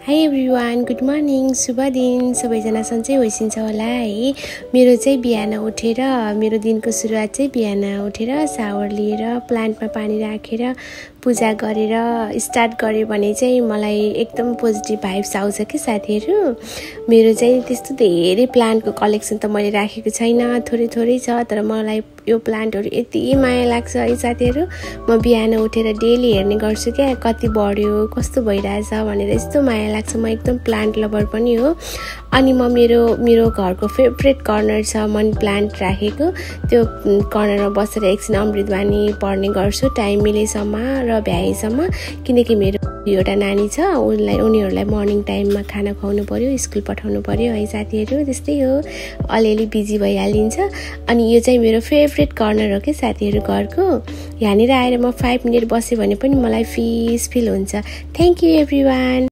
High everyone, good morning, शुभ दिन। सबैजना सन्चै होइसिन्छ होला है। मेरो चाहिँ बिहान उठेर मेरो दिनको सुरुवात चाहिँ बिहान उठेर सावर लिएर प्लान्टमा पानी राखेर पूजा गरेर स्टार्ट गऱ्यो भने चाहिँ मलाई एकदम पोजिटिभ भाइब्स आउँछ कि साथीहरू। मेरो चाहिँ त्यस्तो धेरै प्लान्टको कलेक्सन त मैले राखेको छैन, थोरै छ, तर मलाई यो प्लान्टहरू यति माया लाग्छ है साथीहरू। म बिहान उठेर डेली हेर्ने गर्छु क्या, कति बढ्यो, कस्तो भइरहेछ भनेर। यस्तो माया लाग्छ। म एकदम प्लान्ट लभर पनि हो। अनि म मेरो घरको फेभरेट कर्नर छ मनी प्लान्ट राखेको। त्यो कर्नरमा बसेर एकछिन अमृतबानी पढ्ने गर्छु टाइम मिलेसम्म र भ्याएसम्म, किनकि मेरो एउटा नानी छ, उनीहरूलाई मर्निङ टाइममा खाना खुवाउनु पर्यो, स्कुल पठाउनु पर्यो है साथीहरू। त्यस्तै हो, अलिअलि बिजी भइहालिन्छ। अनि यो चाहिँ मेरो फेभरेट कर्नर हो कि साथीहरू घरको। यहाँनिर आएर म 5 मिनट बसेँ भने पनि मलाई पिस फिल हुन्छ। Thank you everyone.